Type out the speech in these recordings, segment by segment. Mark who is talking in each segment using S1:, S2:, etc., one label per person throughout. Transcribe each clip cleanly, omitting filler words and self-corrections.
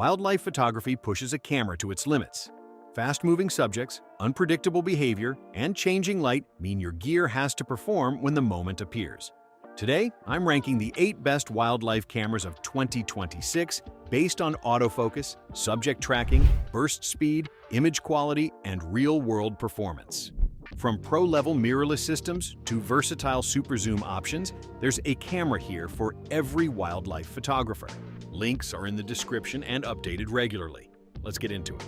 S1: Wildlife photography pushes a camera to its limits. Fast-moving subjects, unpredictable behavior, and changing light mean your gear has to perform when the moment appears. Today, I'm ranking the 8 best wildlife cameras of 2026 based on autofocus, subject tracking, burst speed, image quality, and real-world performance. From pro-level mirrorless systems to versatile super zoom options, there's a camera here for every wildlife photographer. Links are in the description and updated regularly. Let's get into it.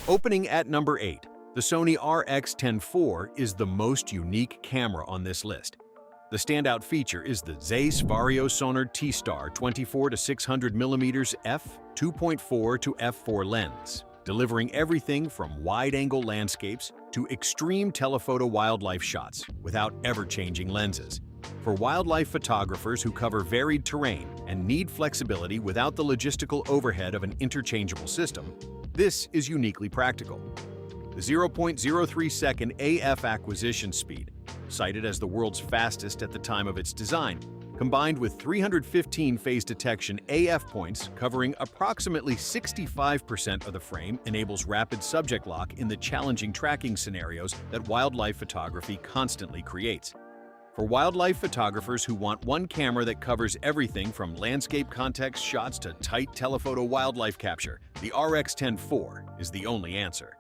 S1: Opening at number 8, the Sony RX10 IV is the most unique camera on this list. The standout feature is the Zeiss Vario T-Star 24-600mm f2.4 to f4 lens, delivering everything from wide-angle landscapes to extreme telephoto wildlife shots without ever changing lenses. For wildlife photographers who cover varied terrain and need flexibility without the logistical overhead of an interchangeable system, this is uniquely practical. The 0.03-second AF acquisition speed, cited as the world's fastest at the time of its design, combined with 315 phase detection AF points covering approximately 65% of the frame, enables rapid subject lock in the challenging tracking scenarios that wildlife photography constantly creates. For wildlife photographers who want one camera that covers everything from landscape context shots to tight telephoto wildlife capture, the RX10 IV is the only answer.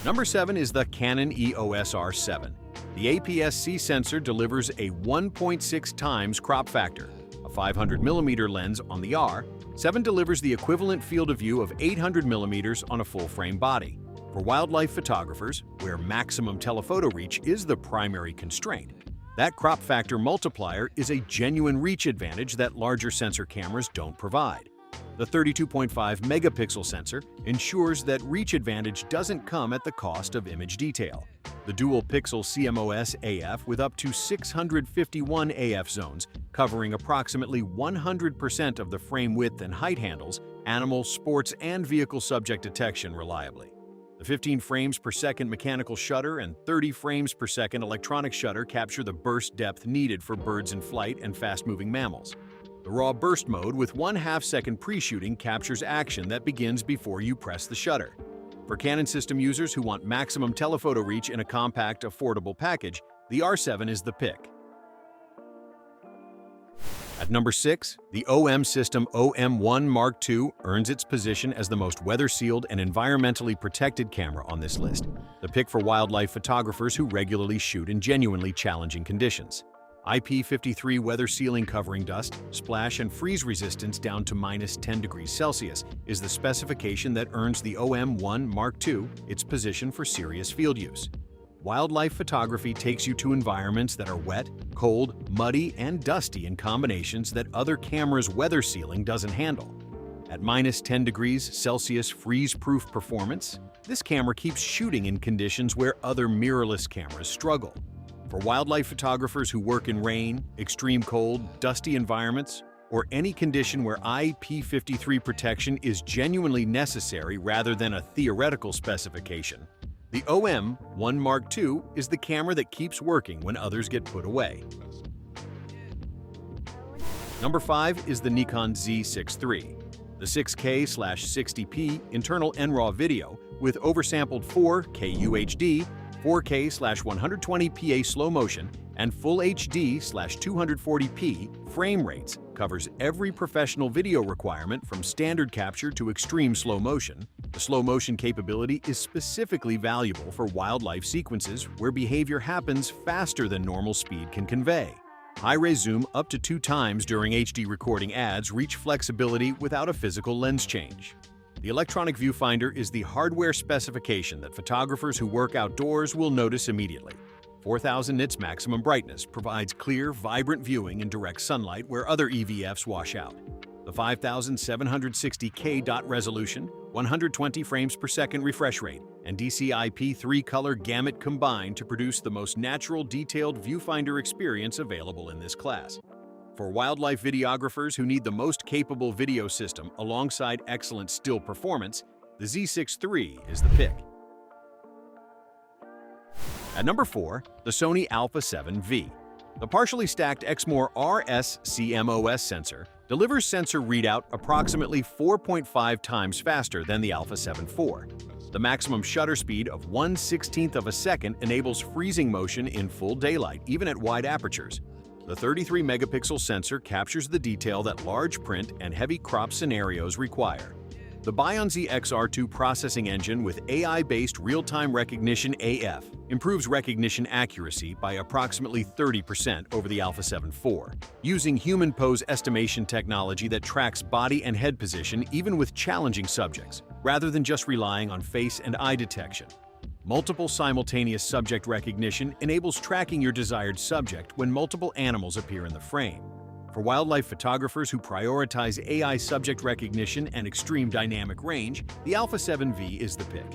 S1: Number 7 is the Canon EOS R7. The APS-C sensor delivers a 1.6 times crop factor. A 500mm lens on the R7 delivers the equivalent field of view of 800mm on a full-frame body. For wildlife photographers, where maximum telephoto reach is the primary constraint, that crop factor multiplier is a genuine reach advantage that larger sensor cameras don't provide. The 32.5 megapixel sensor ensures that reach advantage doesn't come at the cost of image detail. The dual-pixel CMOS AF with up to 651 AF zones, covering approximately 100% of the frame width and height, handles animal, sports, and vehicle subject detection reliably. The 15 frames per second mechanical shutter and 30 frames per second electronic shutter capture the burst depth needed for birds in flight and fast-moving mammals. The raw burst mode with 1/2 second pre-shooting captures action that begins before you press the shutter. For Canon system users who want maximum telephoto reach in a compact, affordable package, the R7 is the pick. At number 6, the OM System OM1 Mark II earns its position as the most weather-sealed and environmentally protected camera on this list, the pick for wildlife photographers who regularly shoot in genuinely challenging conditions. IP53 weather sealing covering dust, splash, and freeze resistance down to -10 degrees Celsius is the specification that earns the OM1 Mark II its position for serious field use. Wildlife photography takes you to environments that are wet, cold, muddy, and dusty in combinations that other cameras' weather sealing doesn't handle. At -10 degrees Celsius freeze-proof performance, this camera keeps shooting in conditions where other mirrorless cameras struggle. For wildlife photographers who work in rain, extreme cold, dusty environments, or any condition where IP53 protection is genuinely necessary rather than a theoretical specification, the OM1 Mark II is the camera that keeps working when others get put away. Number 5 is the Nikon Z6 III. The 6K/60p internal NRAW video with oversampled 4K UHD, 4K/120pa slow motion, and Full HD/240p frame rates covers every professional video requirement from standard capture to extreme slow motion. The slow motion capability is specifically valuable for wildlife sequences where behavior happens faster than normal speed can convey. High-res zoom up to 2 times during HD recording adds reach flexibility without a physical lens change. The electronic viewfinder is the hardware specification that photographers who work outdoors will notice immediately. 4000 nits maximum brightness provides clear, vibrant viewing in direct sunlight where other EVFs wash out. The 5760K dot resolution, 120 frames per second refresh rate, and DCI-P3 color gamut combine to produce the most natural, detailed viewfinder experience available in this class. For wildlife videographers who need the most capable video system alongside excellent still performance, the Z6 III is the pick. At number 4, the Sony Alpha 7V. The partially stacked Exmor RS CMOS sensor delivers sensor readout approximately 4.5 times faster than the Alpha 7 IV. The maximum shutter speed of 1/16 of a second enables freezing motion in full daylight, even at wide apertures. The 33-megapixel sensor captures the detail that large print and heavy crop scenarios require. The Bionz XR2 processing engine with AI-based real-time recognition AF improves recognition accuracy by approximately 30% over the Alpha 7 IV, using human pose estimation technology that tracks body and head position even with challenging subjects, rather than just relying on face and eye detection. Multiple simultaneous subject recognition enables tracking your desired subject when multiple animals appear in the frame. For wildlife photographers who prioritize AI subject recognition and extreme dynamic range, the Alpha 7V is the pick.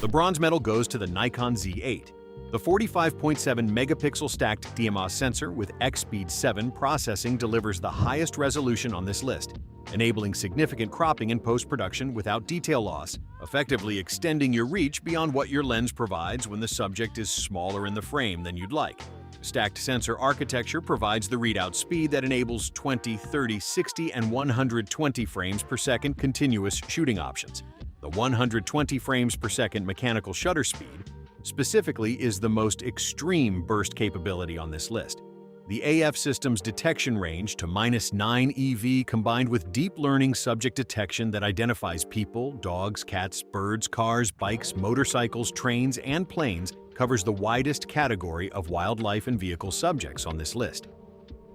S1: The bronze medal goes to the Nikon Z8. The 45.7-megapixel stacked DMOS sensor with X-Speed 7 processing delivers the highest resolution on this list, enabling significant cropping in post-production without detail loss, effectively extending your reach beyond what your lens provides when the subject is smaller in the frame than you'd like. Stacked sensor architecture provides the readout speed that enables 20, 30, 60, and 120 frames per second continuous shooting options. The 120 frames per second mechanical shutter speed, specifically, is the most extreme burst capability on this list. The AF system's detection range to -9 EV combined with deep learning subject detection that identifies people, dogs, cats, birds, cars, bikes, motorcycles, trains, and planes covers the widest category of wildlife and vehicle subjects on this list.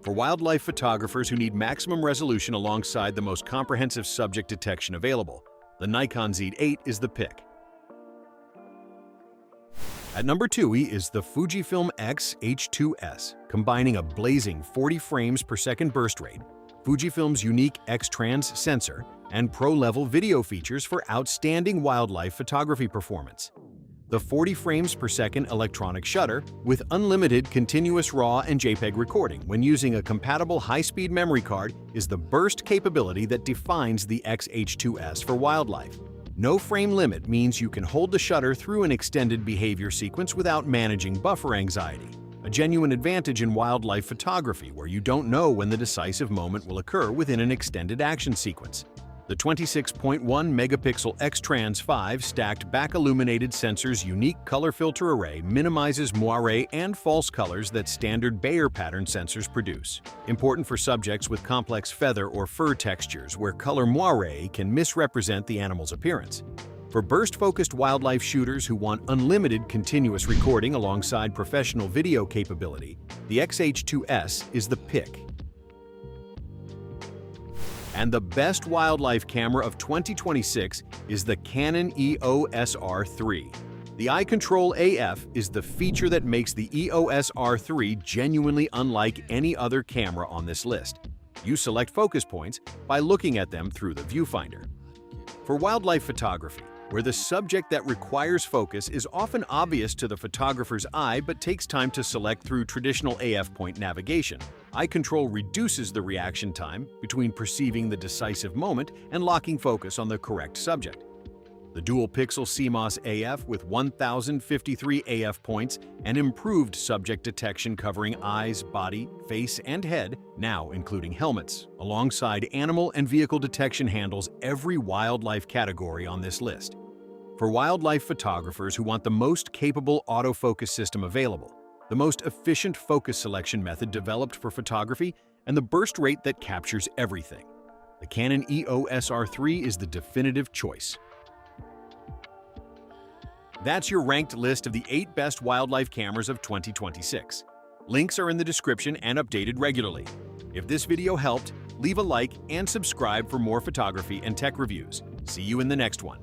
S1: For wildlife photographers who need maximum resolution alongside the most comprehensive subject detection available, the Nikon Z8 is the pick. At number 2 is the Fujifilm X H2S, combining a blazing 40 frames per second burst rate, Fujifilm's unique X-Trans sensor, and pro-level video features for outstanding wildlife photography performance. The 40 frames per second electronic shutter with unlimited continuous RAW and JPEG recording when using a compatible high-speed memory card is the burst capability that defines the X H2S for wildlife. No frame limit means you can hold the shutter through an extended behavior sequence without managing buffer anxiety, a genuine advantage in wildlife photography where you don't know when the decisive moment will occur within an extended action sequence. The 26.1-megapixel X-Trans 5 stacked back-illuminated sensor's unique color filter array minimizes moire and false colors that standard Bayer pattern sensors produce, important for subjects with complex feather or fur textures where color moire can misrepresent the animal's appearance. For burst-focused wildlife shooters who want unlimited continuous recording alongside professional video capability, the X-H2S is the pick. And the best wildlife camera of 2026 is the Canon EOS R3. The Eye Control AF is the feature that makes the EOS R3 genuinely unlike any other camera on this list. You select focus points by looking at them through the viewfinder. For wildlife photography, where the subject that requires focus is often obvious to the photographer's eye but takes time to select through traditional AF point navigation, Eye Control reduces the reaction time between perceiving the decisive moment and locking focus on the correct subject. The dual-pixel CMOS AF with 1053 AF points and improved subject detection covering eyes, body, face, and head, now including helmets, alongside animal and vehicle detection handles every wildlife category on this list. For wildlife photographers who want the most capable autofocus system available, the most efficient focus selection method developed for photography, and the burst rate that captures everything, the Canon EOS R3 is the definitive choice. That's your ranked list of the 8 best wildlife cameras of 2026. Links are in the description and updated regularly. If this video helped, leave a like and subscribe for more photography and tech reviews. See you in the next one.